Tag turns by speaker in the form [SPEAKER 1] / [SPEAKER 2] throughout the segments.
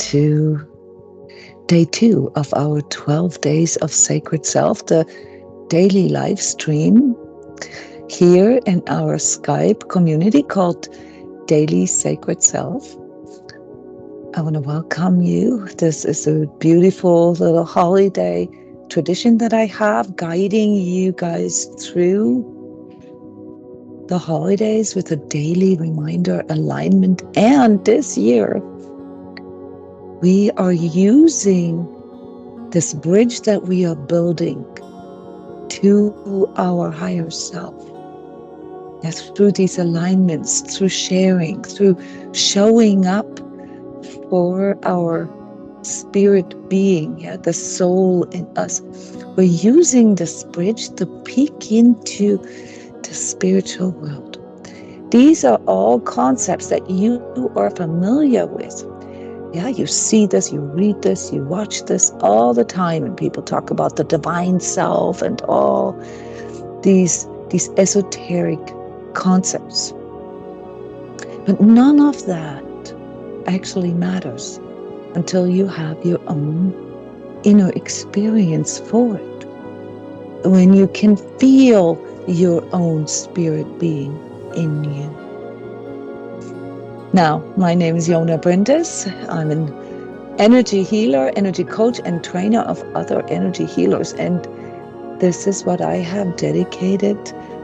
[SPEAKER 1] to day 2 of our 12 days of Sacred Self, the daily live stream here in our Skype community called Daily Sacred Self. I want to welcome you. This is a beautiful little holiday tradition that I have, guiding you guys through the holidays with a daily reminder, alignment. And this year, we are using this bridge that we are building to our higher self. Through these alignments, through sharing, through showing up for our spirit being, the soul in us. We're using this bridge to peek into the spiritual world. These are all concepts that you are familiar with. You see this, you read this, you watch this all the time, and people talk about the divine self and all these esoteric concepts. But none of that actually matters until you have your own inner experience for it. When you can feel your own spirit being in you. Now, my name is Jona Bryndis. I'm an energy healer, energy coach, and trainer of other energy healers. And this is what I have dedicated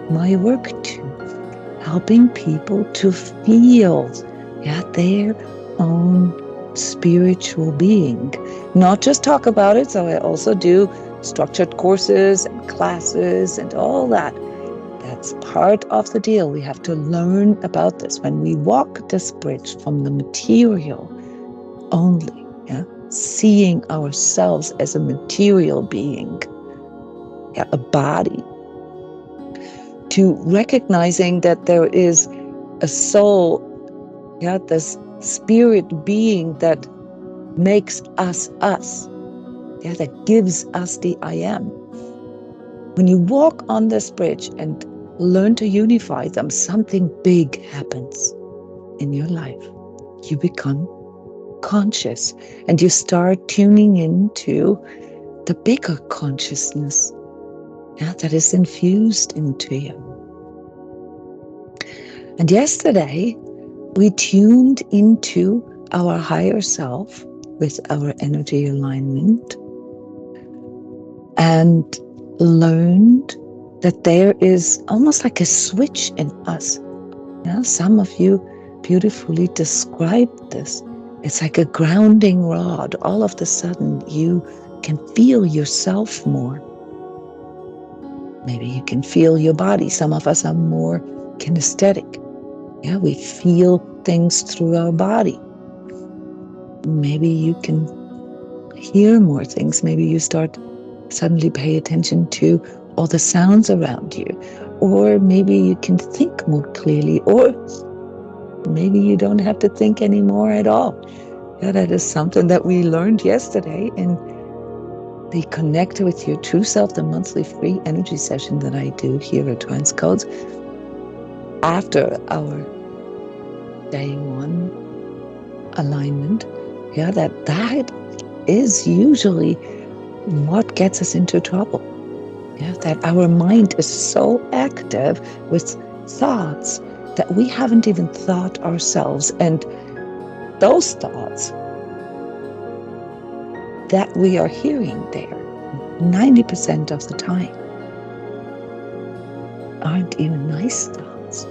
[SPEAKER 1] my work to, helping people to feel their own spiritual being. Not just talk about it, so I also do structured courses and classes and all that. That's part of the deal. We have to learn about this. When we walk this bridge from the material only, seeing ourselves as a material being, a body, to recognizing that there is a soul, this spirit being that makes us us, that gives us the I am. When you walk on this bridge and learn to unify them, something big happens in your life. You become conscious and you start tuning into the bigger consciousness that is infused into you. And yesterday, we tuned into our higher self with our energy alignment and learned that there is almost like a switch in us. Some of you beautifully described this. It's like a grounding rod. All of a sudden, you can feel yourself more. Maybe you can feel your body. Some of us are more kinesthetic. We feel things through our body. Maybe you can hear more things. Maybe you start suddenly pay attention to all the sounds around you. Or maybe you can think more clearly. Or maybe you don't have to think anymore at all. That is something that we learned yesterday in the Connect with Your True Self, the monthly free energy session that I do here at transCODES. After our day 1 alignment, that is usually what gets us into trouble. That our mind is so active with thoughts that we haven't even thought ourselves. And those thoughts that we are hearing there 90% of the time aren't even nice thoughts.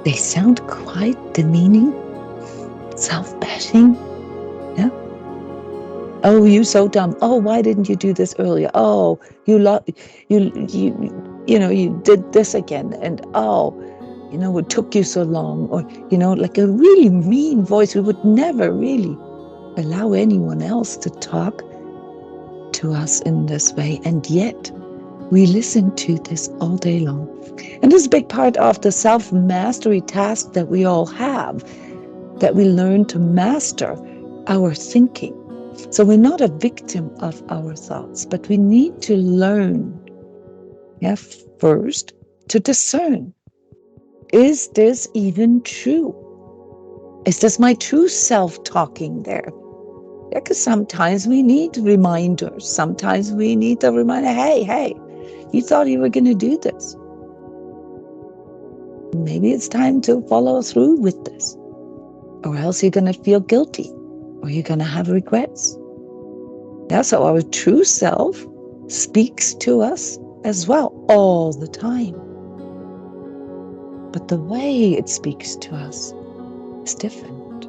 [SPEAKER 1] They sound quite demeaning, self-bashing. Oh, you so dumb. Oh, why didn't you do this earlier? Oh, you did this again. And it took you so long. Or, like a really mean voice. We would never really allow anyone else to talk to us in this way. And yet, we listen to this all day long. And this is a big part of the self-mastery task that we all have, that we learn to master our thinking. So we're not a victim of our thoughts, but we need to learn, first to discern. Is this even true? Is this my true self talking there? Yeah, because sometimes we need reminders. Sometimes we need the reminder, hey, you thought you were going to do this. Maybe it's time to follow through with this. Or else you're going to feel guilty. Or you're going to have regrets. Yeah, so our true self speaks to us as well all the time. But the way it speaks to us is different.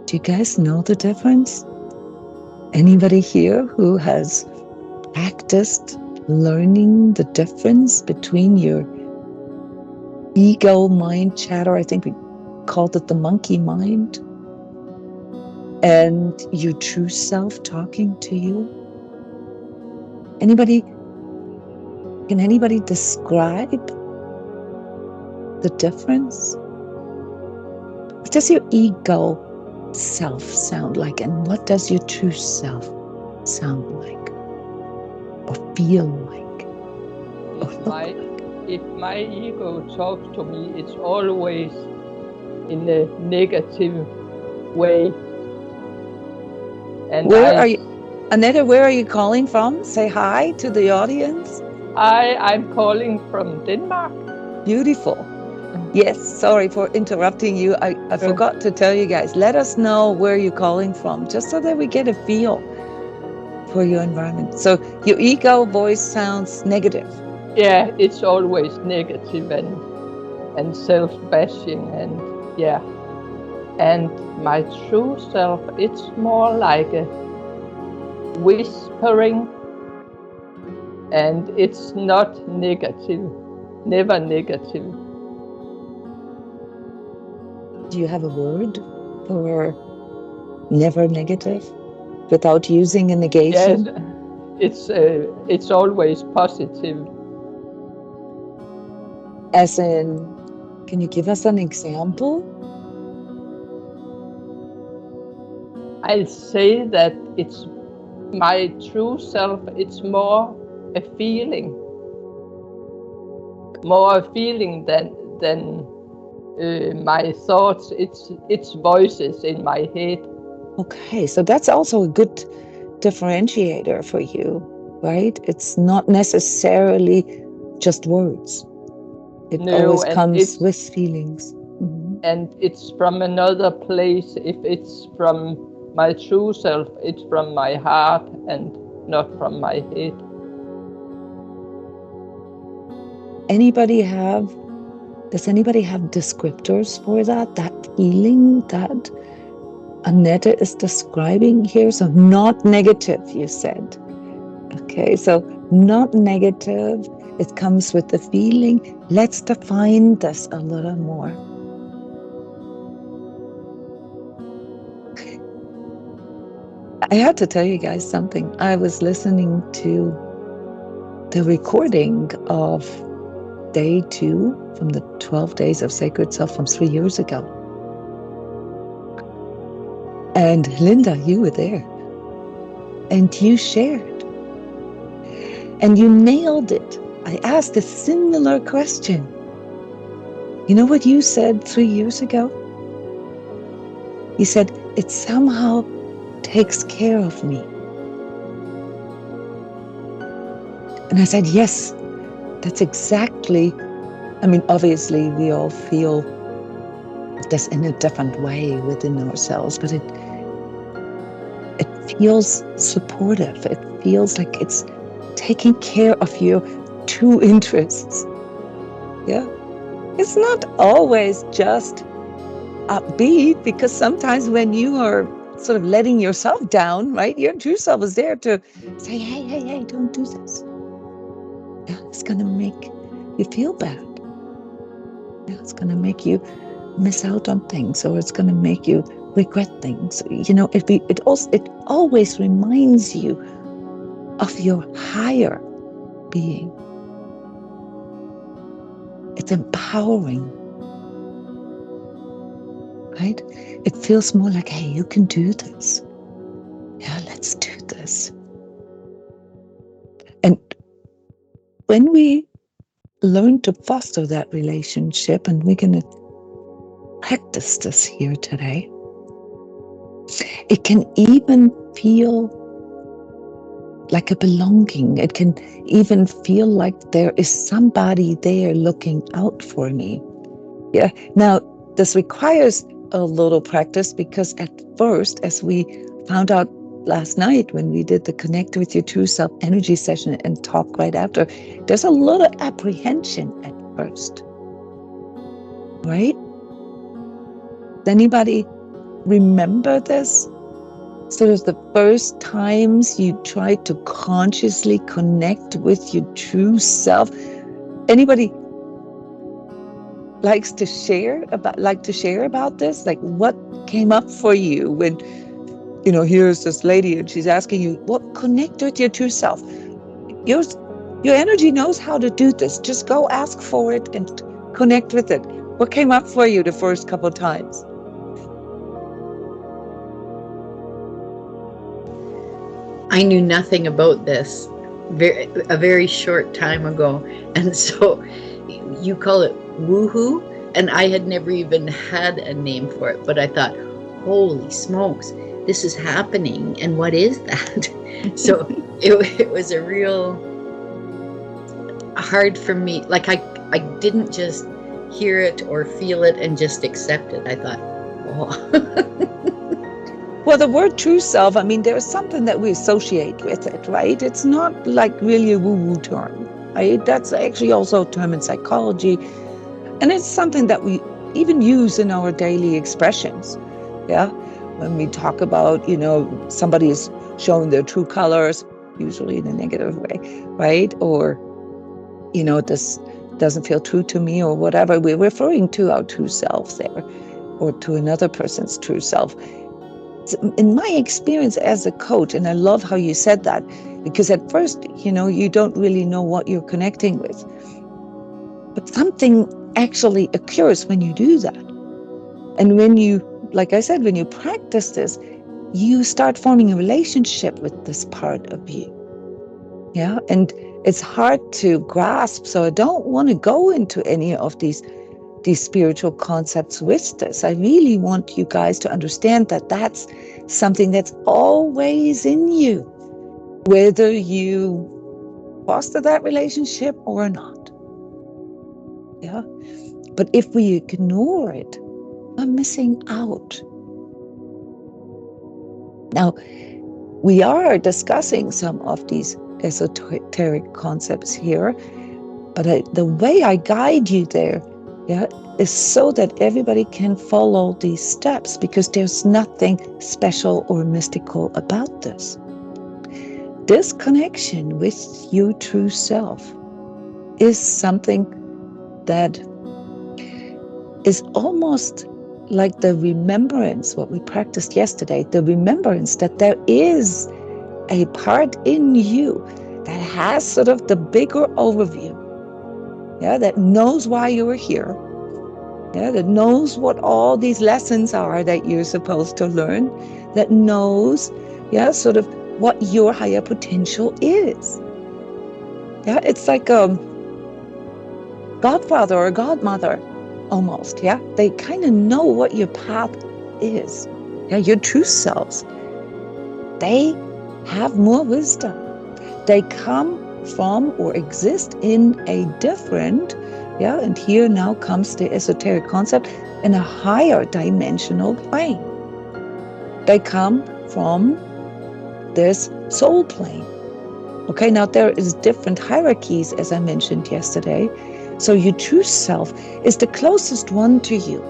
[SPEAKER 1] Do you guys know the difference? Anybody here who has practiced learning the difference between your ego mind chatter, I think we called it the monkey mind, and your true self talking to you? Can anybody describe the difference? What does your ego self sound like, and what does your true self sound like or feel like?
[SPEAKER 2] If my ego talks to me, it's always in a negative way. And
[SPEAKER 1] are you, Annette, where are you calling from? Say hi to the audience.
[SPEAKER 2] I'm calling from Denmark.
[SPEAKER 1] Beautiful. Yes, sorry for interrupting you. I forgot to tell you guys, let us know where you're calling from, just so that we get a feel for your environment. So your ego voice sounds negative.
[SPEAKER 2] Yeah, it's always negative and self-bashing, and yeah. And my true self, it's more like a whispering, and it's not negative, never negative.
[SPEAKER 1] Do you have a word for never negative without using a negation?
[SPEAKER 2] Yes, it's always positive.
[SPEAKER 1] As in, can you give us an example?
[SPEAKER 2] I'll say that it's my true self, it's more a feeling. More a feeling than my thoughts. It's voices in my head.
[SPEAKER 1] Okay, so that's also a good differentiator for you, right? It's not necessarily just words. It always comes with feelings.
[SPEAKER 2] Mm-hmm. And it's from another place. If it's from my true self, it's from my heart and not from my head.
[SPEAKER 1] Does anybody have descriptors for that feeling that Annette is describing here? So not negative, you said. Okay, so not negative. It comes with the feeling. Let's define this a little more. I had to tell you guys something. I was listening to the recording of day 2 from the 12 days of sacred self from 3 years ago. And Linda, you were there. And you shared. And you nailed it. I asked a similar question. You know what you said 3 years ago? You said, it somehow takes care of me. And I said, yes, that's exactly. I mean, obviously, we all feel this in a different way within ourselves, but it feels supportive. It feels like it's taking care of your true interests. Yeah. It's not always just upbeat, because sometimes when you are sort of letting yourself down, right, your true self is there to say, hey, don't do this. Yeah, it's going to make you feel bad. Yeah, it's going to make you miss out on things, or it's going to make you regret things. You know, it always reminds you of your higher being. It's empowering, right? It feels more like, hey, you can do this. Yeah, let's do this. And when we learn to foster that relationship, and we're going to practice this here today, it can even feel like a belonging. It can even feel like there is somebody there looking out for me. Yeah. Now, this requires a little practice, because at first, as we found out last night when we did the Connect with Your True Self energy session and talk right after, there's a little apprehension at first, right? Anybody remember this? So it's the first times you try to consciously connect with your true self. Anybody like to share about this? Like, what came up for you when, here's this lady and she's asking you, what connect with your true self? Your energy knows how to do this. Just go ask for it and connect with it. What came up for you the first couple of times?
[SPEAKER 3] I knew nothing about this a very short time ago. And so you call it woohoo, and I had never even had a name for it, but I thought, holy smokes, this is happening, and what is that? So it was a real hard for me. Like I didn't just hear it or feel it and just accept it. I thought, oh.
[SPEAKER 1] Well, the word true self, there's something that we associate with it, right? It's not like really a woo-woo term, right? That's actually also a term in psychology. And it's something that we even use in our daily expressions. Yeah. When we talk about, somebody is showing their true colors, usually in a negative way, right? Or, this doesn't feel true to me or whatever. We're referring to our true self there, or to another person's true self. In my experience as a coach, and I love how you said that, because at first, you don't really know what you're connecting with. But something actually occurs when you do that. And when you, like I said, when you practice this, you start forming a relationship with this part of you. Yeah. And it's hard to grasp. So I don't want to go into any of these spiritual concepts with this. I really want you guys to understand that that's something that's always in you, whether you foster that relationship or not. Yeah. But if we ignore it, we're missing out. Now, we are discussing some of these esoteric concepts here, but the way I guide you there, is so that everybody can follow these steps, because there's nothing special or mystical about this. This connection with your true self is something that is almost like the remembrance, what we practiced yesterday, the remembrance that there is a part in you that has sort of the bigger overview, that knows why you are here, that knows what all these lessons are that you're supposed to learn, that knows, sort of what your higher potential is. It's like a godfather or godmother almost, They kind of know what your path is. Your true selves, they have more wisdom. They come from or exist in a different, and here now comes the esoteric concept, in a higher dimensional plane. They come from this soul plane. Okay, now there is different hierarchies, as I mentioned yesterday. So your true self is the closest one to you.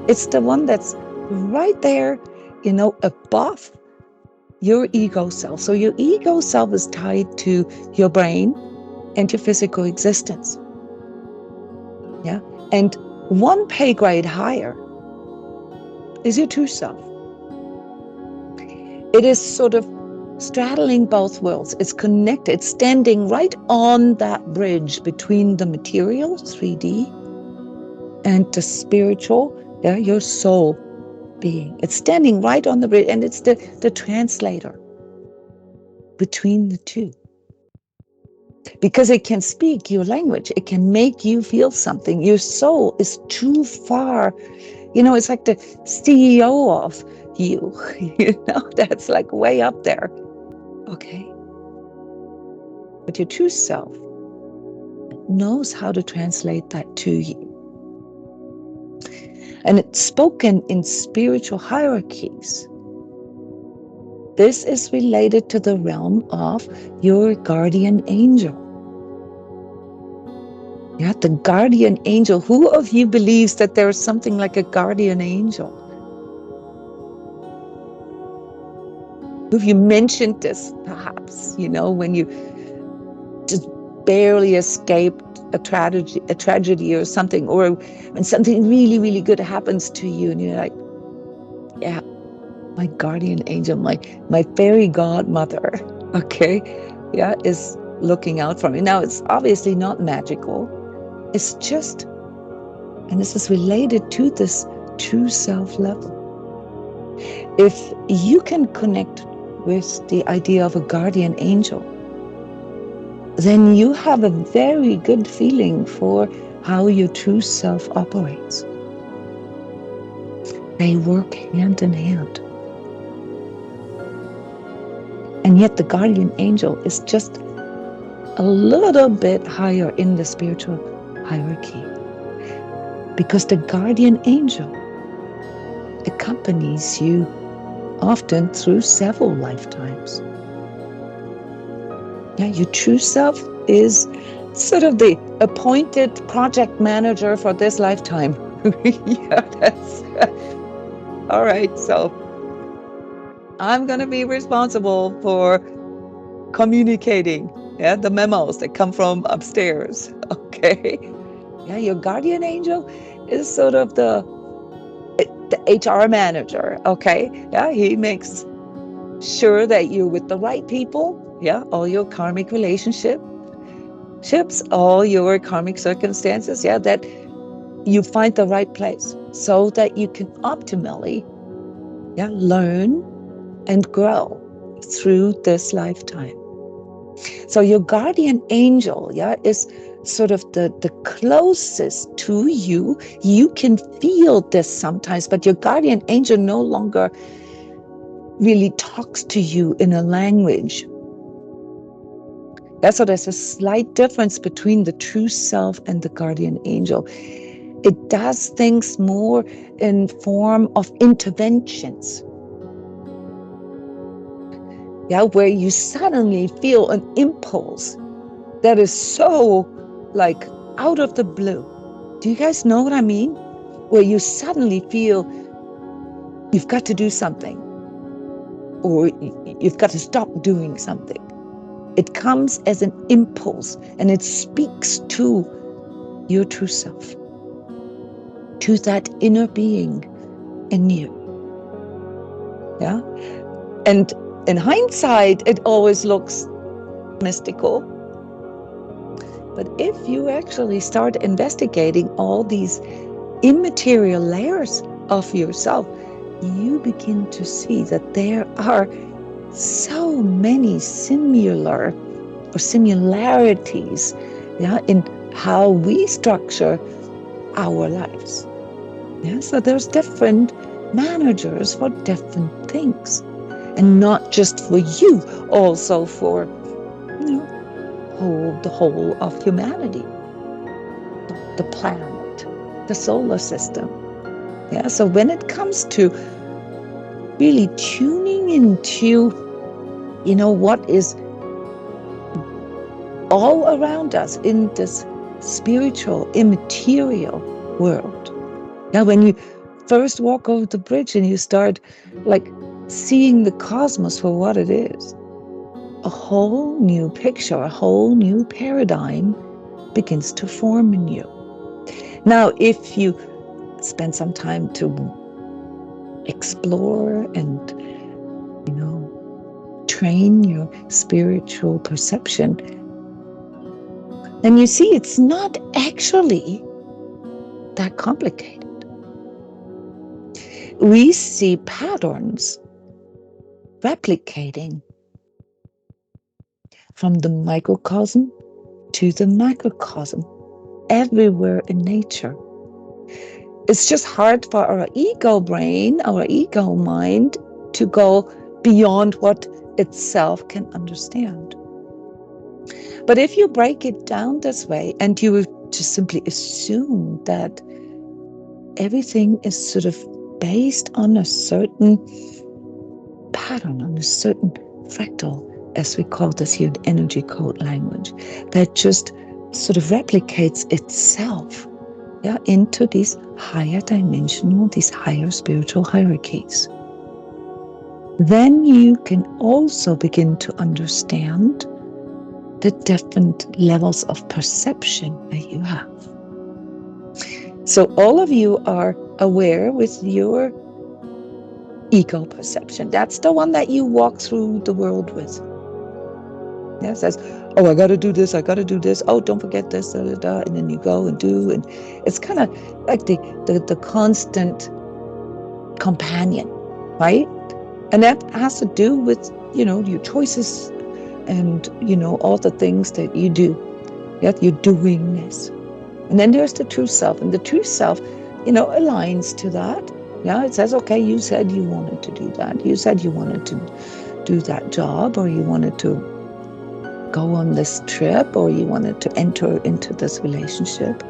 [SPEAKER 1] It's the one that's right there, above your ego self. So your ego self is tied to your brain and your physical existence. And one pay grade higher is your true self. It is sort of straddling both worlds. It's connected. It's standing right on that bridge between the material, 3D, and the spiritual, your soul being. It's standing right on the bridge, and it's the translator between the two. Because it can speak your language. It can make you feel something. Your soul is too far, It's like the CEO of you, that's like way up there. Okay. But your true self knows how to translate that to you. And it's spoken in spiritual hierarchies. This is related to the realm of your guardian angel. Yeah, the guardian angel. Who of you believes that there is something like a guardian angel? Who of you mentioned this, perhaps, when you just barely escaped a tragedy or something, or when something really, really good happens to you, and you're like, yeah, my guardian angel, my fairy godmother, okay, yeah, is looking out for me. Now, it's obviously not magical. It's just, and this is related to this true self level. If you can connect with the idea of a guardian angel, then you have a very good feeling for how your true self operates. They work hand in hand. And yet the guardian angel is just a little bit higher in the spiritual hierarchy, because the guardian angel accompanies you often through several lifetimes. Yeah, your true self is sort of the appointed project manager for this lifetime. Yeah, that's all right. So I'm going to be responsible for communicating, the memos that come from upstairs. Okay. Yeah, your guardian angel is sort of the HR manager. Okay. Yeah, he makes sure that you're with the right people. Yeah, all your karmic relationships, all your karmic circumstances. Yeah, that you find the right place so that you can optimally, learn and grow through this lifetime. So your guardian angel, is sort of the closest to you. You can feel this sometimes, but your guardian angel no longer really talks to you in a language. So there's a slight difference between the true self and the guardian angel. It does things more in form of interventions. Where you suddenly feel an impulse that is so like out of the blue. Do you guys know what I mean? Where you suddenly feel you've got to do something, or you've got to stop doing something. It comes as an impulse, and it speaks to your true self, to that inner being in you. Yeah. And in hindsight, it always looks mystical. But if you actually start investigating all these immaterial layers of yourself, you begin to see that there are so many similarities, in how we structure our lives. So there's different managers for different things, and not just for you, also for the whole of humanity, the planet, the solar system. So when it comes to really tuning into, what is all around us in this spiritual, immaterial world. When you first walk over the bridge and you start like seeing the cosmos for what it is, a whole new picture, a whole new paradigm begins to form in you. Now, if you spend some time to explore and, train your spiritual perception, then you see it's not actually that complicated. We see patterns replicating from the microcosm to the macrocosm everywhere in nature. It's just hard for our ego brain, our ego mind, to go beyond what itself can understand. But if you break it down this way and you just simply assume that everything is sort of based on a certain pattern, on a certain fractal, as we call this here in energy code language, that just sort of replicates itself, yeah, into these higher dimensional, these higher spiritual hierarchies. Then you can also begin to understand the different levels of perception that you have. So all of you are aware with your ego perception. That's the one that you walk through the world with. Yeah, it says, oh, I got to do this, I got to do this. Oh, don't forget this, da, da, da. And then you go and do. And it's kind of like the constant companion, right? And that has to do with, your choices and, all the things that you do. Yeah, your doingness. And then there's the true self. And the true self, aligns to that. Yeah, it says, okay, you said you wanted to do that. You said you wanted to do that job, or you wanted to go on this trip, or you wanted to enter into this relationship.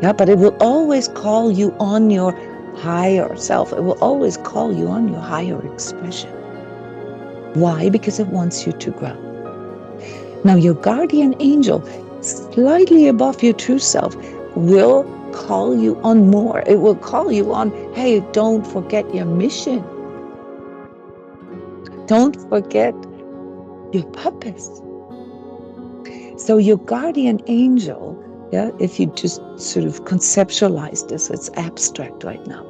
[SPEAKER 1] Yeah, but it will always call you on your higher self. It will always call you on your higher expression. Why? Because it wants you to grow. Now, your guardian angel, slightly above your true self, will call you on more. It will call you on, hey, don't forget your mission. Don't forget your purpose. So your guardian angel, yeah, if you just sort of conceptualize this, it's abstract right now.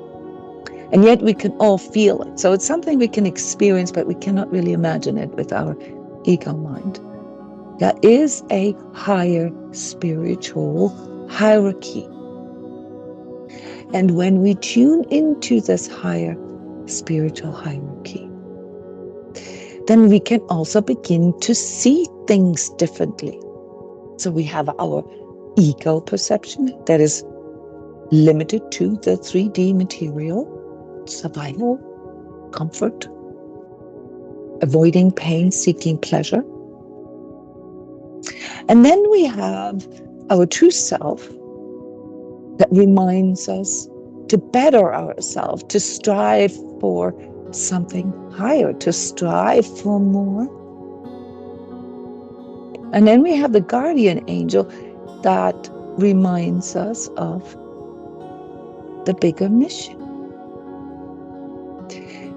[SPEAKER 1] And yet we can all feel it. So it's something we can experience, but we cannot really imagine it with our ego mind. There is a higher spiritual hierarchy. And when we tune into this higher spiritual hierarchy, then we can also begin to see things differently. So we have our ego perception that is limited to the 3D material, survival, comfort, avoiding pain, seeking pleasure. And then we have our true self that reminds us to better ourselves, to strive for something higher, to strive for more. And then we have the guardian angel that reminds us of the bigger mission.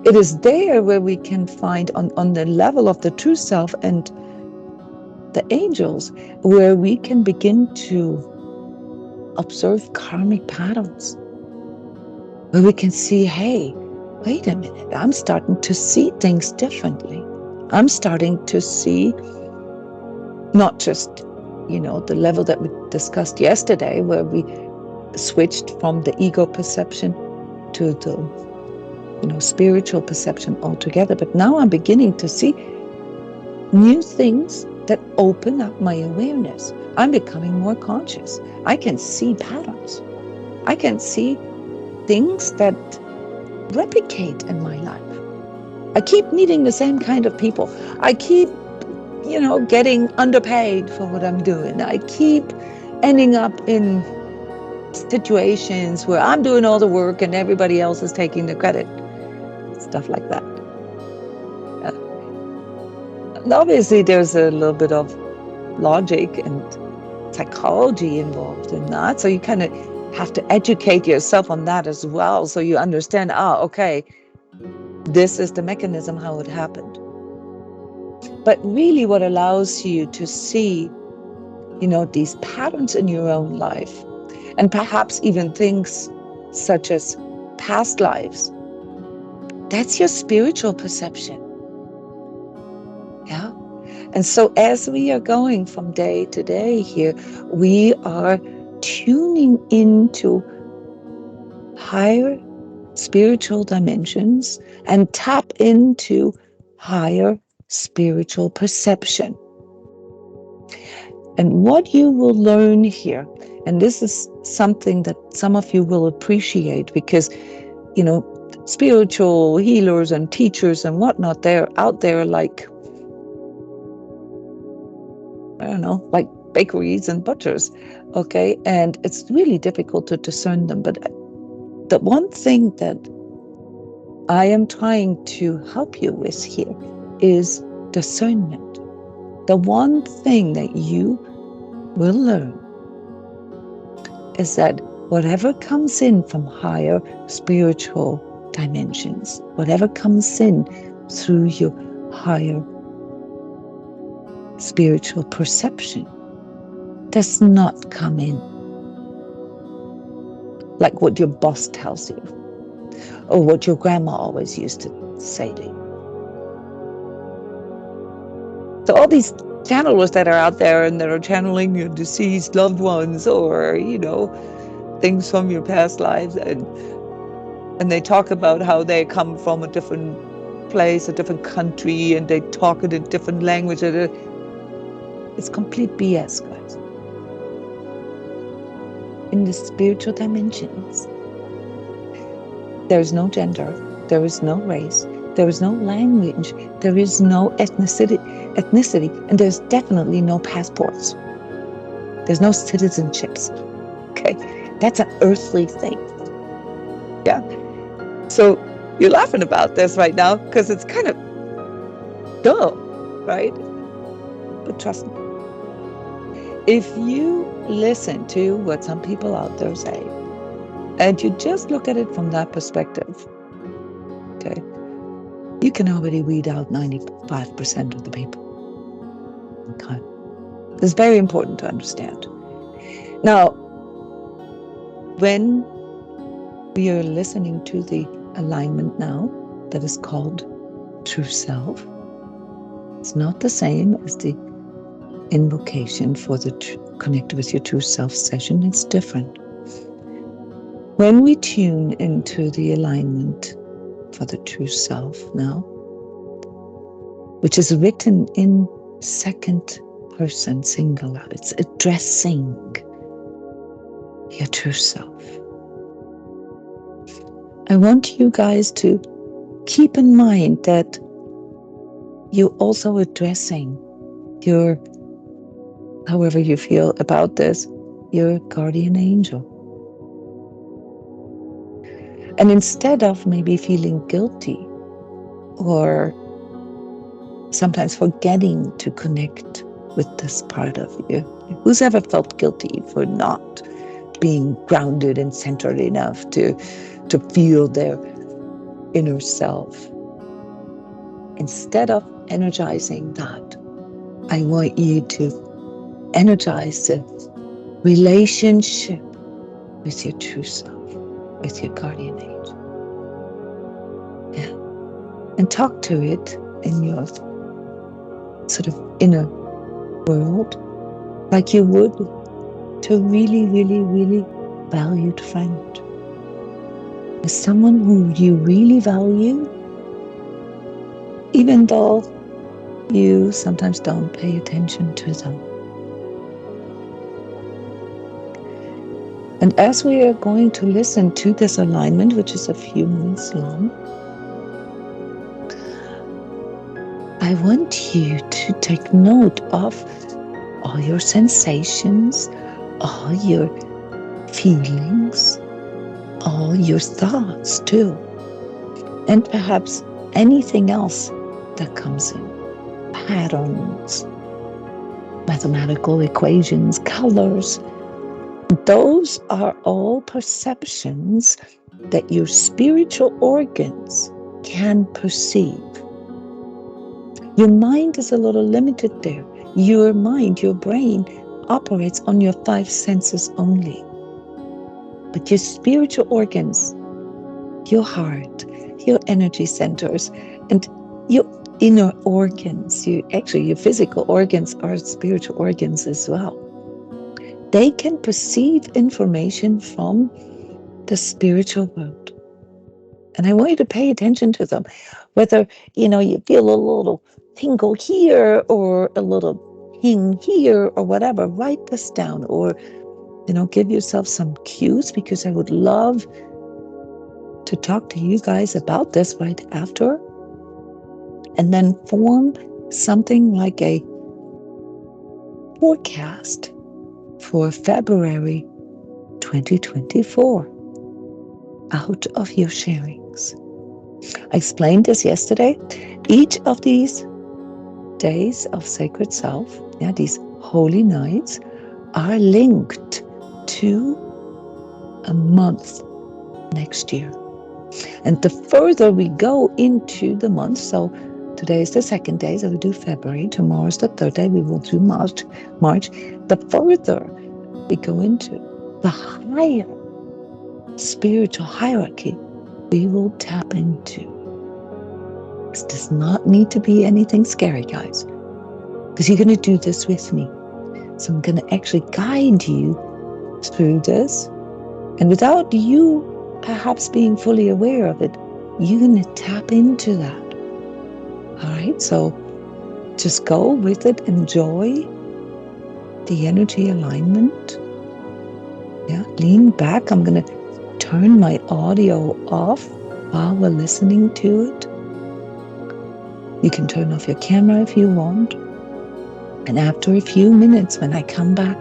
[SPEAKER 1] It is there where we can find on the level of the true self and the angels, where we can begin to observe karmic patterns, where we can see, hey, wait a minute, I'm starting to see things differently. I'm starting to see not just, the level that we discussed yesterday, where we switched from the ego perception to the, spiritual perception altogether. But now I'm beginning to see new things that open up my awareness. I'm becoming more conscious. I can see patterns. I can see things that replicate in my life. I keep meeting the same kind of people. I keep, getting underpaid for what I'm doing. I keep ending up in situations where I'm doing all the work and everybody else is taking the credit. Stuff like that. And obviously, there's a little bit of logic and psychology involved in that. So you kind of have to educate yourself on that as well. So you understand, okay, this is the mechanism, how it happened. But really what allows you to see, these patterns in your own life, and perhaps even things such as past lives, that's your spiritual perception. Yeah. And so as we are going from day to day here, we are tuning into higher spiritual dimensions and tap into higher spiritual perception. And what you will learn here And this is something that some of you will appreciate because, spiritual healers and teachers and whatnot, they're out there like, I don't know, like bakeries and butchers. Okay. And it's really difficult to discern them. But the one thing that I am trying to help you with here is discernment. The one thing that you will learn is that whatever comes in from higher spiritual dimensions, whatever comes in through your higher spiritual perception, does not come in like what your boss tells you or what your grandma always used to say to you. So all these channelers that are out there and that are channeling your deceased loved ones or, things from your past lives, and they talk about how they come from a different place, a different country, and they talk in a different language. It's complete BS, guys. In the spiritual dimensions, there is no gender, there is no race, there is no language, there is no ethnicity, and there's definitely no passports. There's no citizenships. Okay, that's an earthly thing. Yeah. So you're laughing about this right now because it's kind of dull, right? But trust me, if you listen to what some people out there say, and you just look at it from that perspective, okay, you can already weed out 95% of the people. Okay. It's very important to understand. Now, when we are listening to the alignment now that is called True Self, it's not the same as the invocation for the Connect with Your True Self session. It's different. When we tune into the alignment for the True Self now, which is written in second person singular, it's addressing your true self. I want you guys to keep in mind that you're also addressing your, however you feel about this, your guardian angel. And instead of maybe feeling guilty or sometimes forgetting to connect with this part of you, who's ever felt guilty for not being grounded and centered enough to feel their inner self? Instead of energizing that, I want you to energize the relationship with your true self, with your guardian angel. Yeah. And talk to it in your sort of inner world like you would to a really, really, really valued friend. As someone who you really value, even though you sometimes don't pay attention to them. And as we are going to listen to this alignment, which is a few minutes long, I want you to take note of all your sensations, all your feelings, all your thoughts too, and perhaps anything else that comes in. Patterns, mathematical equations, colors. Those are all perceptions that your spiritual organs can perceive. Your mind is a little limited there. Your mind, your brain, operates on your 5 senses only. But your spiritual organs, your heart, your energy centers, and your inner organs, your physical organs are spiritual organs as well. They can perceive information from the spiritual world. And I want you to pay attention to them. Whether, you feel a little tingle here or a little ping here or whatever, write this down or Give yourself some cues, because I would love to talk to you guys about this right after. And then form something like a forecast for February 2024 out of your sharings. I explained this yesterday. Each of these days of sacred self, these holy nights, are linked to a month next year. And the further we go into the month, so today is the second day, so we do February, tomorrow is the third day, we will do March. The further we go into, the higher spiritual hierarchy we will tap into. This does not need to be anything scary, guys, because you're going to do this with me. So I'm going to actually guide you through this. And without you perhaps being fully aware of it, you're going to tap into that. All right, so just go with it. Enjoy the energy alignment. Lean back. I'm going to turn my audio off while we're listening to it. You can turn off your camera if you want. And after a few minutes, when I come back,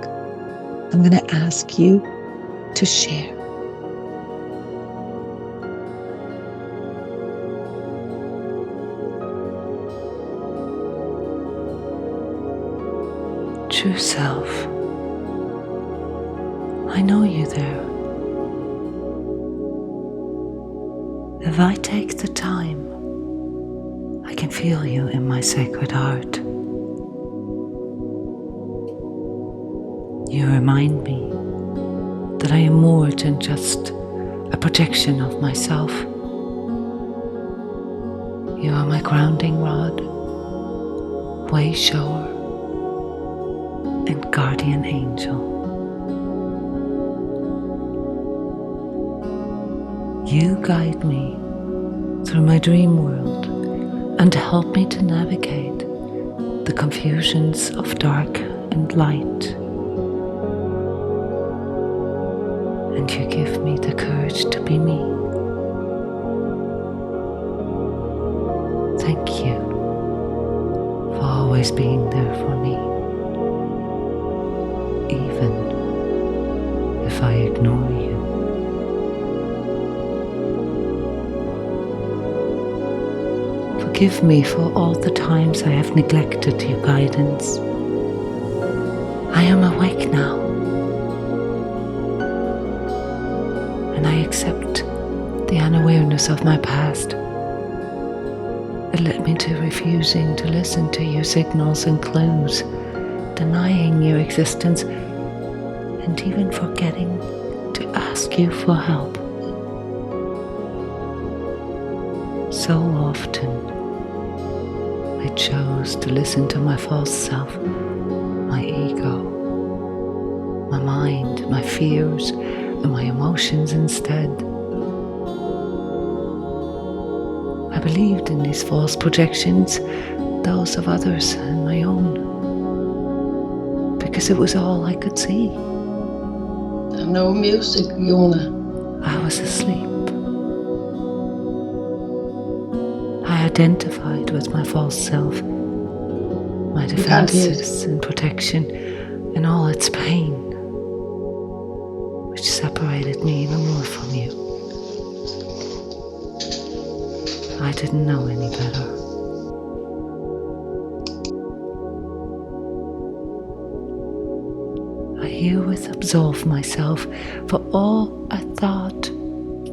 [SPEAKER 1] I'm going to ask you to share. True self, I know you there. If I take the time, I can feel you in my sacred heart. You remind me that I am more than just a projection of myself. You are my grounding rod, way shower, and guardian angel. You guide me through my dream world and help me to navigate the confusions of dark and light. And you give me the courage to be me. Thank you for always being there for me, even if I ignore you. Forgive me for all the times I have neglected your guidance. I am awake now, and I accept the unawareness of my past. It led me to refusing to listen to your signals and clues, denying your existence, and even forgetting to ask you for help. So often, I chose to listen to my false self, my ego, my mind, my fears, and my emotions instead. I believed in these false projections, those of others and my own, because it was all I could see.
[SPEAKER 4] No music, Jona.
[SPEAKER 1] I was asleep. I identified with my false self, my defenses and protection, and all its pain, which separated me even more from you. I didn't know any better. I herewith absolve myself for all I thought,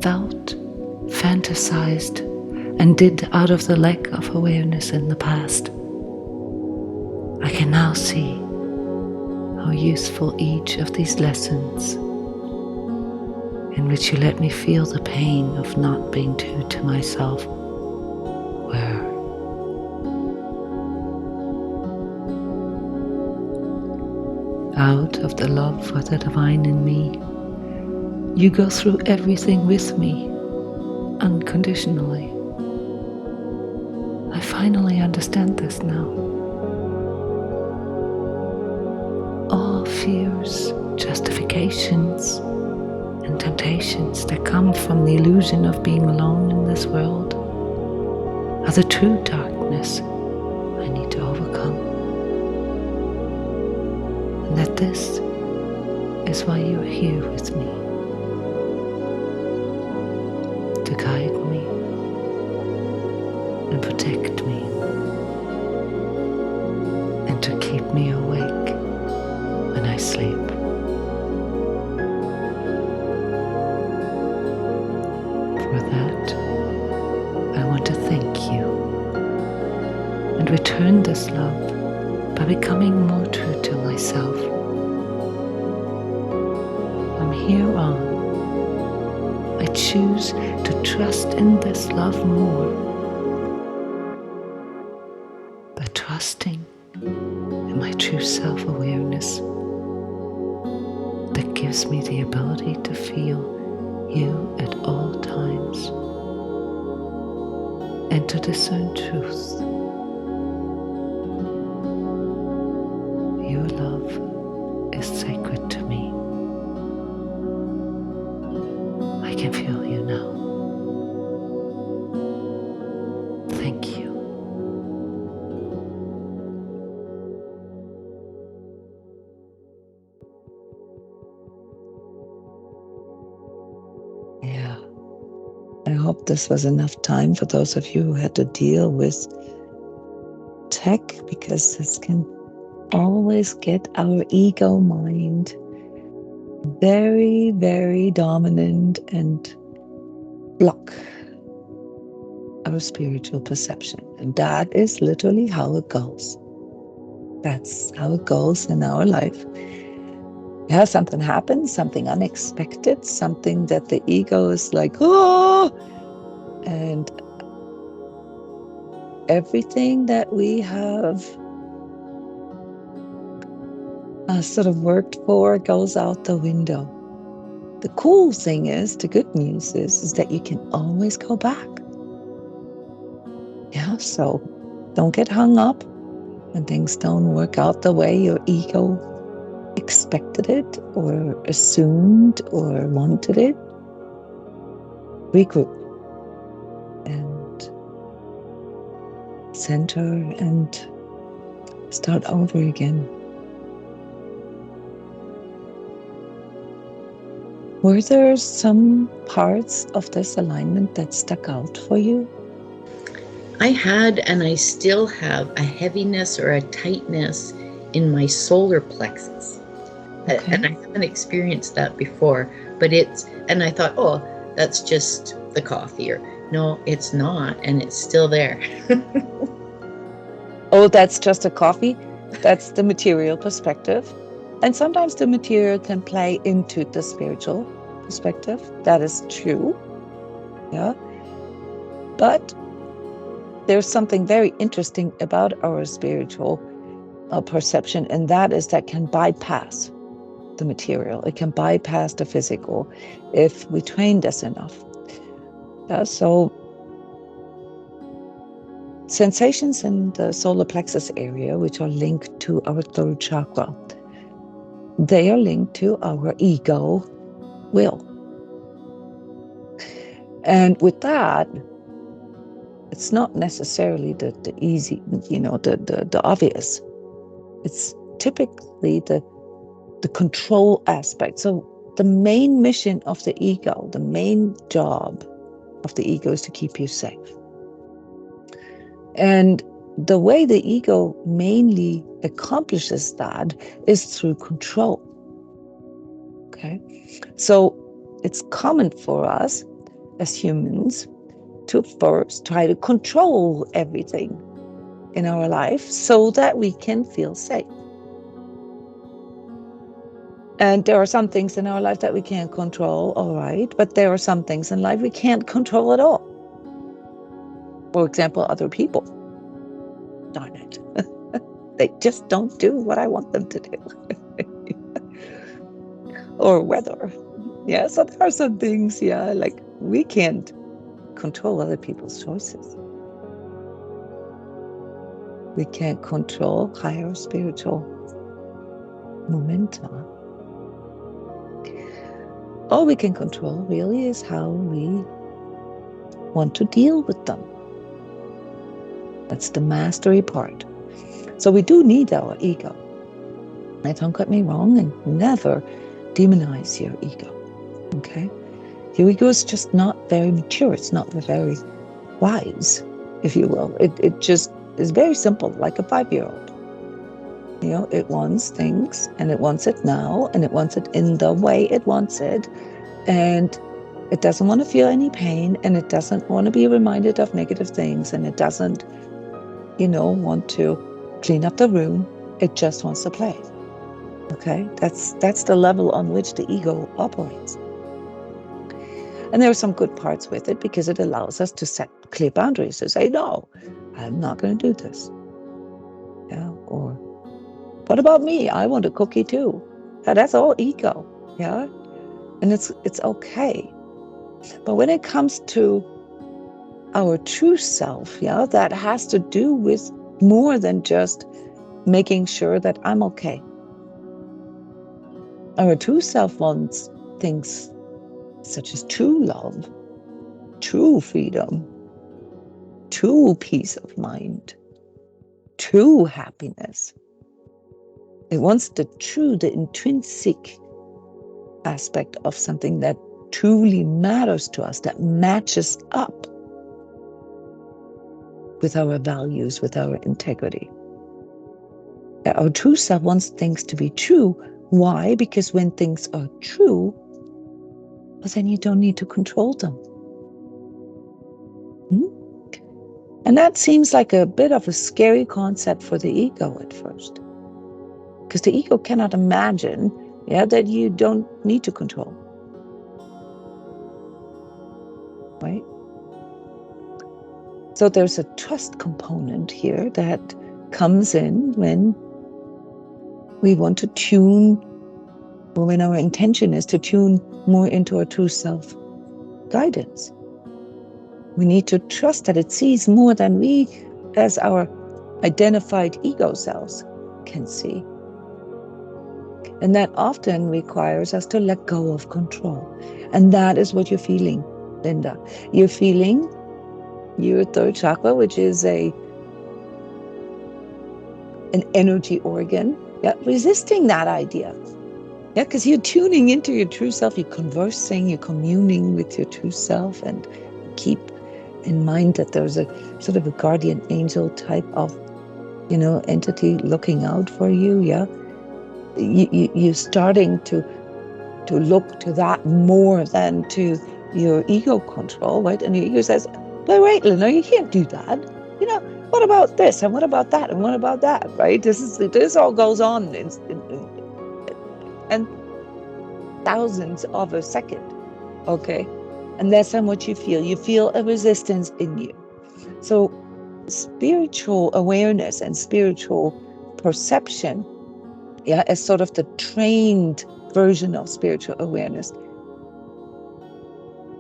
[SPEAKER 1] felt, fantasized, and did out of the lack of awareness in the past. I can now see how useful each of these lessons, in which you let me feel the pain of not being true to myself, were. Out of the love for the divine in me, you go through everything with me, unconditionally. I finally understand this now. All fears, justifications, and temptations that come from the illusion of being alone in this world are the true darkness I need to overcome. And that this is why you are here with me, to guide me and protect me, and to keep me awake when I sleep. For that, I want to thank you and return this love by becoming more true to myself. From here on, I choose to trust in this love more by trusting in my true self-awareness that gives me the ability to feel you at all times and to discern truth. Your love is sacred to me. I can feel you now. Thank you. Yeah. I hope this was enough time for those of you who had to deal with tech, because this can always get our ego mind very, very dominant and block our spiritual perception. And that is literally how it goes. That's how it goes in our life. Yeah, something happens, something unexpected, something that the ego is like, oh, and everything that we have sort of worked for goes out the window. The cool thing is, the good news is that you can always go back. Yeah, so don't get hung up when things don't work out the way your ego expected it or assumed or wanted it. Regroup and center and start over again. Were there some parts of this alignment that stuck out for you?
[SPEAKER 3] I had, and I still have, a heaviness or a tightness in my solar plexus.
[SPEAKER 1] Okay.
[SPEAKER 3] And I haven't experienced that before, but and I thought, oh, that's just the coffee, or no, it's not, and it's still there.
[SPEAKER 1] Oh, that's just a coffee. That's the material perspective. And sometimes the material can play into the spiritual perspective. That is true. Yeah. But there's something very interesting about our spiritual perception, and that is that can bypass the material. It can bypass the physical if we train this enough. So sensations in the solar plexus area, which are linked to our third chakra, they are linked to our ego will. And with that, it's not necessarily the easy, the obvious. It's typically the control aspect. So the main mission of the ego, the main job of the ego is to keep you safe. And the way the ego mainly accomplishes that is through control. Okay? So it's common for us as humans to first try to control everything in our life so that we can feel safe. And there are some things in our life that we can't control, all right, but there are some things in life we can't control at all. For example, other people. Darn it. They just don't do what I want them to do. Or weather. Yeah, so there are some things, like we can't control other people's choices. We can't control higher spiritual momentum. All we can control really is how we want to deal with them. That's the mastery part. So we do need our ego. Now, don't get me wrong, and never demonize your ego. Okay? Your ego is just not very mature. It's not very wise, if you will. It just is very simple, like a 5-year-old. You know, it wants things, and it wants it now, and it wants it in the way it wants it. And it doesn't want to feel any pain, and it doesn't want to be reminded of negative things, and it doesn't, want to clean up the room. It just wants to play. Okay? That's the level on which the ego operates. And there are some good parts with it because it allows us to set clear boundaries, to say, no, I'm not going to do this. Yeah. Or, what about me? I want a cookie too. Yeah, that's all ego. Yeah. And it's okay. But when it comes to our true self, yeah, that has to do with more than just making sure that I'm okay. Our true self wants things such as true love, true freedom, true peace of mind, true happiness. It wants the intrinsic aspect of something that truly matters to us, that matches up with our values, with our integrity. Our true self wants things to be true. Why? Because when things are true, well, then you don't need to control them. And that seems like a bit of a scary concept for the ego at first. Because the ego cannot imagine, that you don't need to control. Right? So there's a trust component here that comes in when we want to tune, or when our intention is to tune more into our true self guidance. We need to trust that it sees more than we, as our identified ego selves, can see. And that often requires us to let go of control. And that is what you're feeling, Linda. You're feeling your third chakra, which is an energy organ, resisting that idea. Yeah, because you're tuning into your true self, you're conversing, you're communing with your true self, and keep in mind that there's a sort of a guardian angel type of, entity looking out for you. Yeah, you're starting to look to that more than to your ego control, right? And your ego says, "But wait, Linda, you can't do that. What about this? And what about that? And what about that?" Right? This all goes on and thousands of a second. Okay, and that's how much you feel. You feel a resistance in you. So spiritual awareness and spiritual perception, as sort of the trained version of spiritual awareness,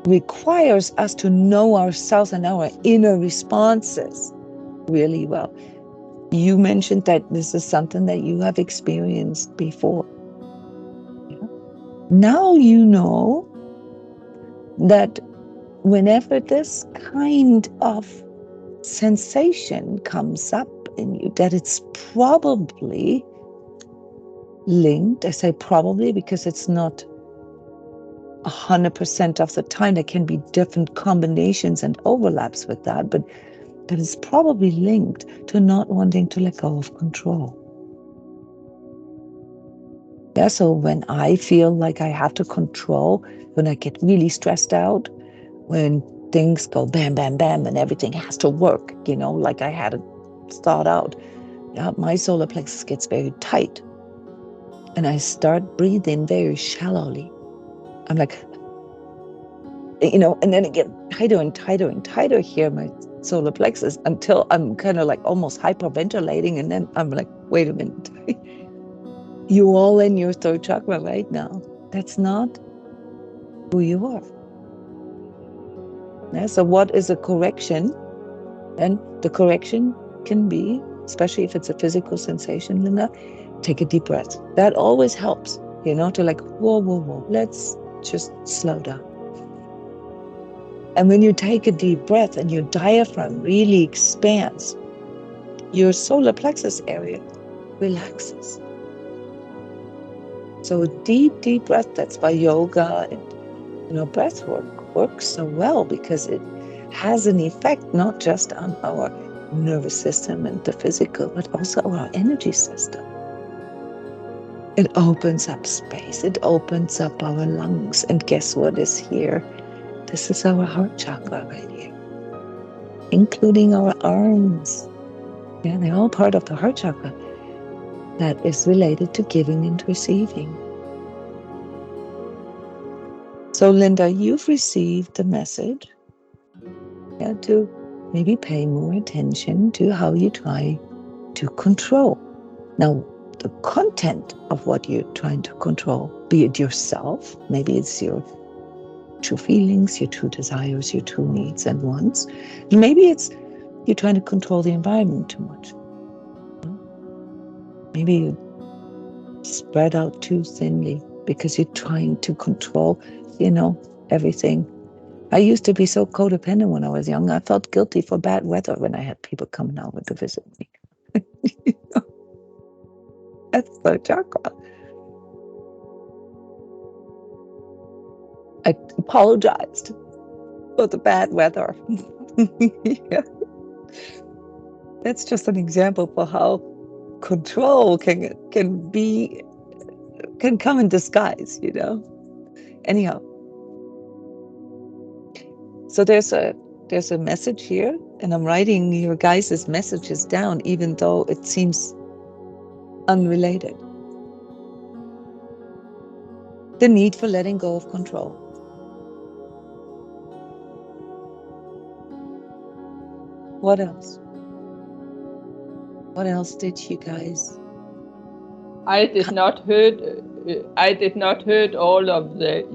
[SPEAKER 1] requires us to know ourselves and our inner responses really well. You mentioned that this is something that you have experienced before. Now you know that whenever this kind of sensation comes up in you, that it's probably linked. I say probably because it's not 100% of the time. There can be different combinations and overlaps with that, but it's probably linked to not wanting to let go of control. Yeah, so when I feel like I have to control, when I get really stressed out, when things go bam, bam, bam, and everything has to work, like I had it thought out, my solar plexus gets very tight. And I start breathing very shallowly. I'm like, and then it gets tighter and tighter and tighter here, my solar plexus, until I'm kind of like almost hyperventilating. And then I'm like, wait a minute. You all in your third chakra right now. That's not who you are. Yeah, so what is a correction? And the correction can be, especially if it's a physical sensation, Linda, take a deep breath. That always helps, to like, whoa, let's just slow down. And when you take a deep breath and your diaphragm really expands, your solar plexus area relaxes. So a deep breath, that's why yoga and breath work works so well, because it has an effect not just on our nervous system and the physical, but also our energy system. It opens up space. It opens up our lungs. And guess what is here? This is our heart chakra right here, including our arms. Yeah, they're all part of the heart chakra that is related to giving and receiving. So, Linda, you've received the message to maybe pay more attention to how you try to control. Now, the content of what you're trying to control, be it yourself, maybe it's your true feelings, your true desires, your true needs and wants. Maybe it's you're trying to control the environment too much. Maybe you spread out too thinly because you're trying to control, everything. I used to be so codependent when I was young. I felt guilty for bad weather when I had people coming over to visit me. That's the chakra. I apologized for the bad weather. Yeah. That's just an example for how control can come in disguise, Anyhow. So there's a message here, and I'm writing your guys' messages down, even though it seems unrelated. The need for letting go of control. What else? What else did you guys?
[SPEAKER 2] I did not heard all of the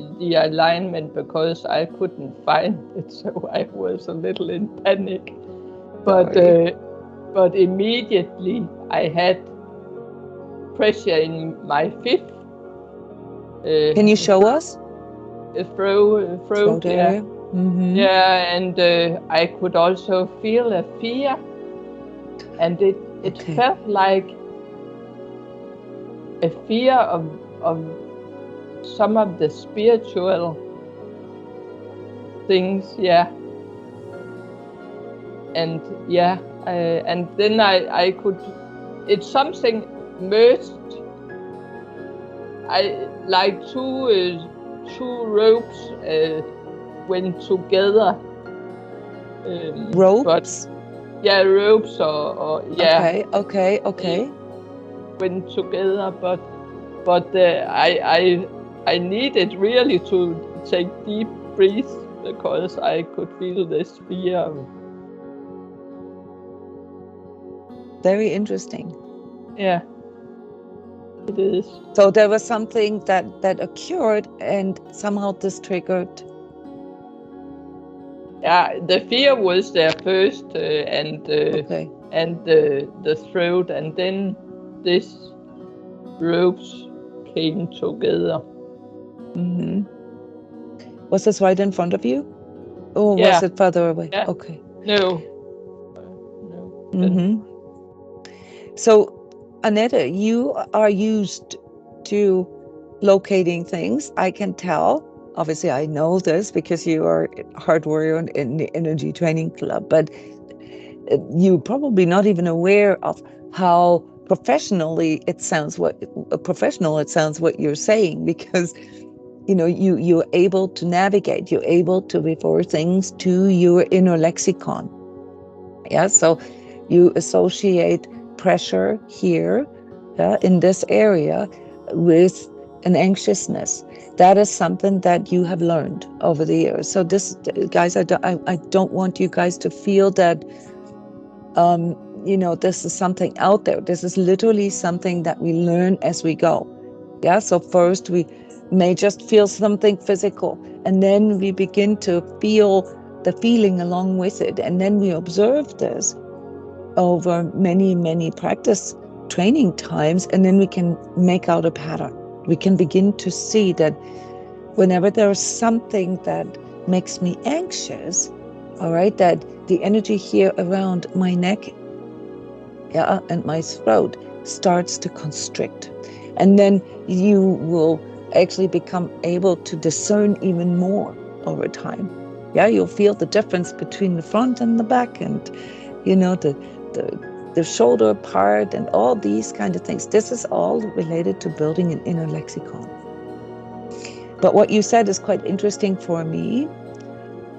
[SPEAKER 2] alignment because I couldn't find it, so I was a little in panic. But immediately I had pressure in my fifth.
[SPEAKER 1] Can you show us?
[SPEAKER 2] Throat, yeah.
[SPEAKER 1] Mm-hmm.
[SPEAKER 2] Yeah, and I could also feel a fear, and it felt like a fear of some of the spiritual things, yeah. And and then I could, it's something merged. I like two ropes went together.
[SPEAKER 1] Ropes?
[SPEAKER 2] Yeah, ropes or yeah.
[SPEAKER 1] Okay.
[SPEAKER 2] Went together, but I needed really to take deep breaths because I could feel this fear.
[SPEAKER 1] Very interesting.
[SPEAKER 2] Yeah, it is.
[SPEAKER 1] So there was something that occurred, and somehow this triggered.
[SPEAKER 2] Yeah, the fear was there first, and the throat, and then this ropes came together.
[SPEAKER 1] Mm-hmm. Was this right in front of you, or was it further away?
[SPEAKER 2] Yeah.
[SPEAKER 1] Okay.
[SPEAKER 2] No.
[SPEAKER 1] Mm-hmm. So, Annette, you are used to locating things. I can tell. Obviously, I know this because you are a hard warrior in the Energy Training Club, but you're probably not even aware of how professional it sounds what you're saying, because you're able to navigate, you're able to refer things to your inner lexicon. Yeah, so you associate pressure here in this area with an anxiousness. That is something that you have learned over the years. So this, guys, I don't want you guys to feel that this is something out there. This is literally something that we learn as we go. Yeah, so first we may just feel something physical, and then we begin to feel the feeling along with it, and then we observe this over many practice training times, and then we can make out a pattern. We can begin to see that whenever there's something that makes me anxious, all right, that the energy here around my neck, yeah, and my throat starts to constrict. And then you will actually become able to discern even more over time. Yeah, you'll feel the difference between the front and the back, and the shoulder part, and all these kind of things. This is all related to building an inner lexicon. But what you said is quite interesting for me.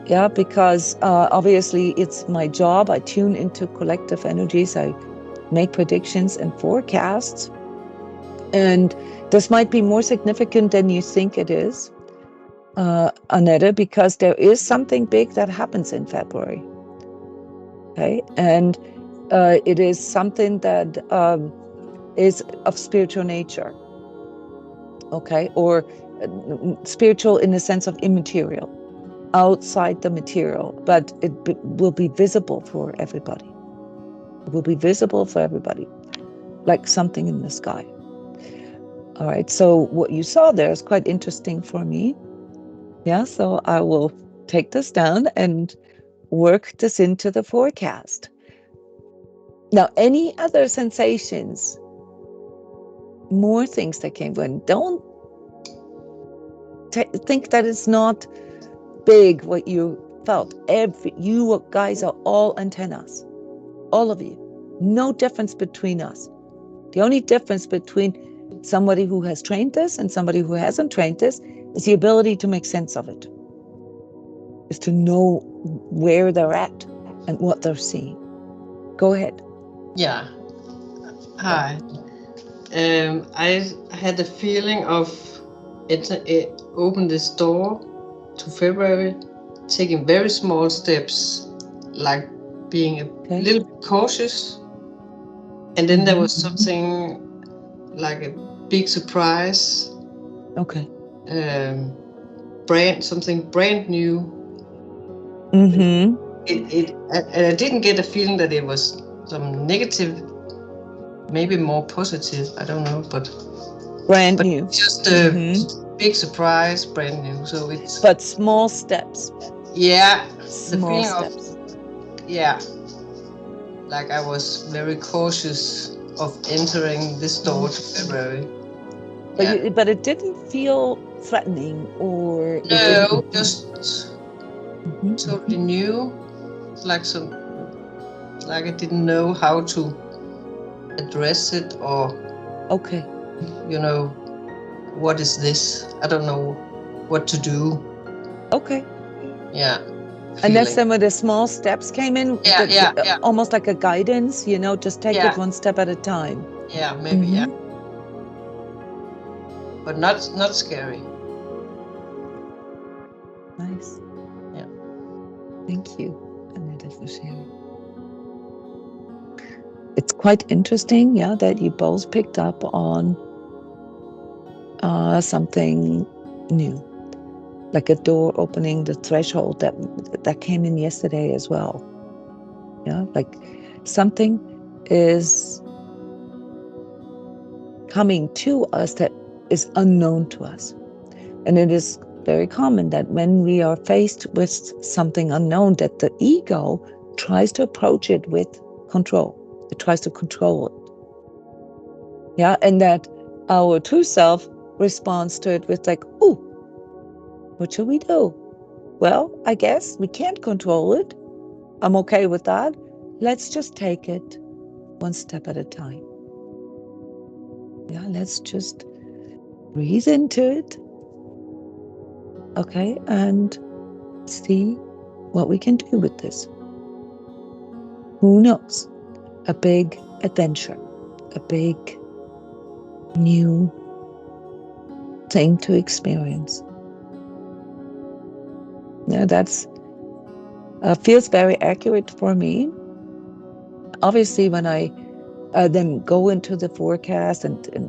[SPEAKER 1] Yeah, because obviously it's my job. I tune into collective energies. I make predictions and forecasts. And this might be more significant than you think it is, Annette, because there is something big that happens in February. Okay, and it is something that is of spiritual nature. Okay, or spiritual in the sense of immaterial, outside the material, but it will be visible for everybody. It will be visible for everybody, like something in the sky. All right, so what you saw there is quite interesting for me. Yeah, so I will take this down and work this into the forecast. Now, any other sensations, more things that came in? Don't think that it's not big what you felt. You guys are all antennas, all of you. No difference between us. The only difference between somebody who has trained this and somebody who hasn't trained this is the ability to make sense of it, is to know where they're at and what they're seeing. Go ahead.
[SPEAKER 4] Yeah. Hi. I had a feeling of it opened this door to February, taking very small steps, like being a little bit cautious. And then there was something like a big surprise.
[SPEAKER 1] Okay.
[SPEAKER 4] Something brand new.
[SPEAKER 1] Mm-hmm.
[SPEAKER 4] And I didn't get a feeling that it was some negative, maybe more positive. I don't know, but
[SPEAKER 1] brand new.
[SPEAKER 4] Just a big surprise, brand new. So it's.
[SPEAKER 1] But small steps.
[SPEAKER 4] Yeah.
[SPEAKER 1] Small steps.
[SPEAKER 4] Like I was very cautious of entering this door to February.
[SPEAKER 1] But it didn't feel threatening, or
[SPEAKER 4] no, just totally new. Like I didn't know how to address it, or what is this? I don't know what to do.
[SPEAKER 1] Okay.
[SPEAKER 4] Yeah.
[SPEAKER 1] And that's some of the small steps came in. Almost like a guidance, just take it one step at a time.
[SPEAKER 4] Yeah, maybe, yeah. But not scary.
[SPEAKER 1] Nice.
[SPEAKER 4] Yeah.
[SPEAKER 1] Thank you, Annette, for sharing. It's quite interesting, that you both picked up on something new, like a door opening, the threshold that came in yesterday as well. Yeah, like something is coming to us that is unknown to us. And it is very common that when we are faced with something unknown, that the ego tries to approach it with control. It tries to control it. Yeah, and that our true self responds to it with like, "Ooh, what should we do? Well, I guess we can't control it. I'm okay with that. Let's just take it one step at a time. Yeah, let's just breathe into it. Okay, and see what we can do with this. Who knows? A big adventure, a big new thing to experience." Yeah, that's feels very accurate for me. Obviously, when I then go into the forecast and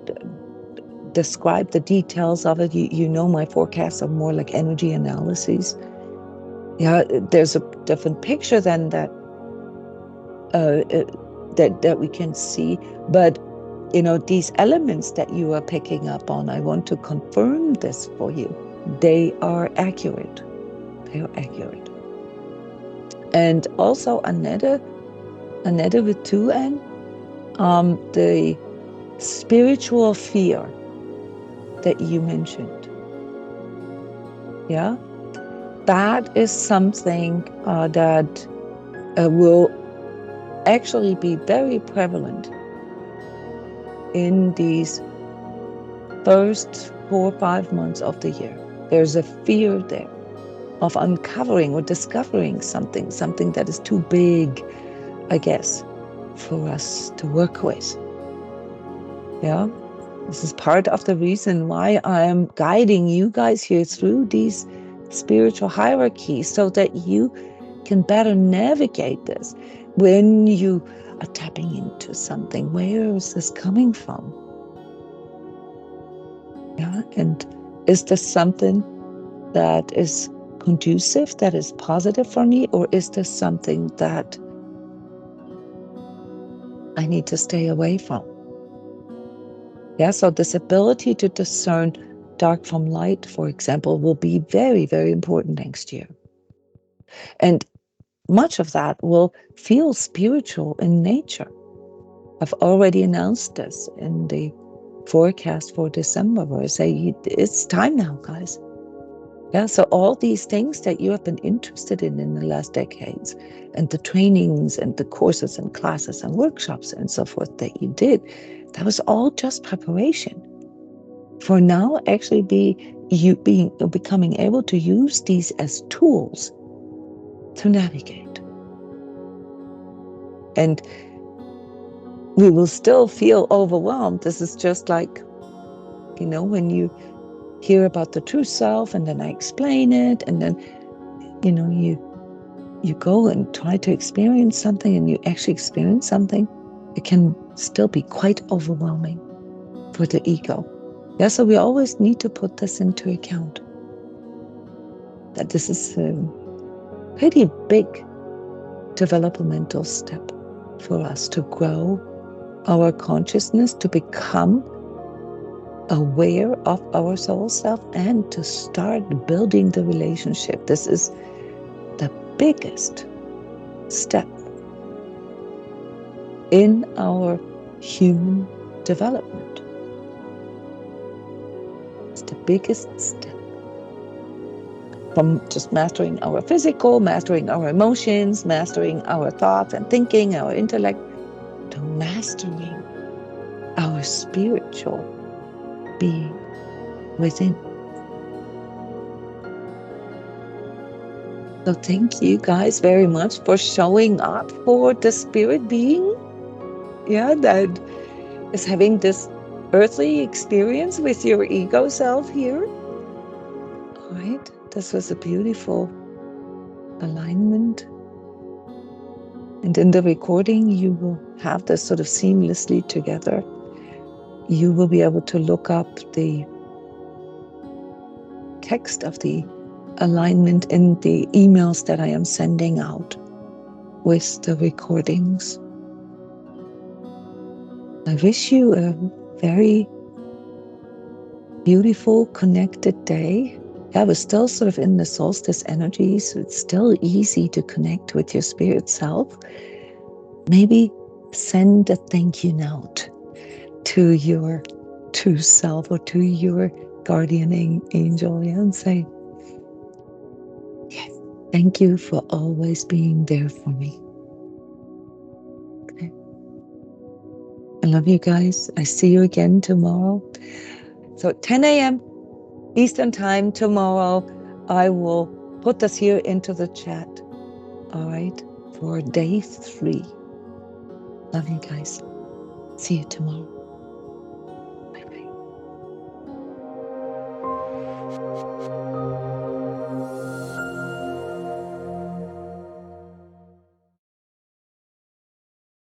[SPEAKER 1] describe the details of it, my forecasts are more like energy analyses. Yeah, there's a different picture than that that we can see, but these elements that you are picking up on, I want to confirm this for you. They are accurate. They are accurate. And also another with 2N, the spiritual fear that you mentioned. Yeah, that is something that will actually be very prevalent in these first 4 or 5 months of the year. There's a fear there of uncovering or discovering something that is too big, I guess, for us to work with. Yeah, this is part of the reason why I'm guiding you guys here through these spiritual hierarchies, so that you can better navigate this when you are tapping into something. Where is this coming from? Yeah, and is this something that is conducive, that is positive for me, or is this something that I need to stay away from? Yeah, so this ability to discern dark from light, for example, will be very, very important next year. And much of that will feel spiritual in nature. I've already announced this in the forecast for December, where I say it's time now, guys. Yeah, so all these things that you have been interested in the last decades, and the trainings and the courses and classes and workshops and so forth that you did, that was all just preparation for now actually becoming able to use these as tools to navigate. And we will still feel overwhelmed. This is just like, when you hear about the true self, and then I explain it, and then, you go and try to experience something, and you actually experience something, it can still be quite overwhelming for the ego. Yeah, so we always need to put this into account, that this is a pretty big developmental step for us to grow our consciousness, to become aware of our soul self, and to start building the relationship. This is the biggest step in our human development. It's the biggest step. From just mastering our physical, mastering our emotions, mastering our thoughts and thinking, our intellect, to mastering our spiritual being within. So thank you guys very much for showing up for the spirit being, that is having this earthly experience with your ego self here. All right, this was a beautiful alignment. And in the recording, you will have this sort of seamlessly together. You will be able to look up the text of the alignment in the emails that I am sending out with the recordings. I wish you a very beautiful, connected day. Yeah, we're still sort of in the solstice energy, so it's still easy to connect with your spirit self. Maybe send a thank you note to your true self, or to your guardian angel, and say, yes, thank you for always being there for me. Okay. I love you guys. I see you again tomorrow. So 10 a.m. Eastern time tomorrow, I will put this here into the chat. All right, for day 3. Love you guys. See you tomorrow. Bye-bye.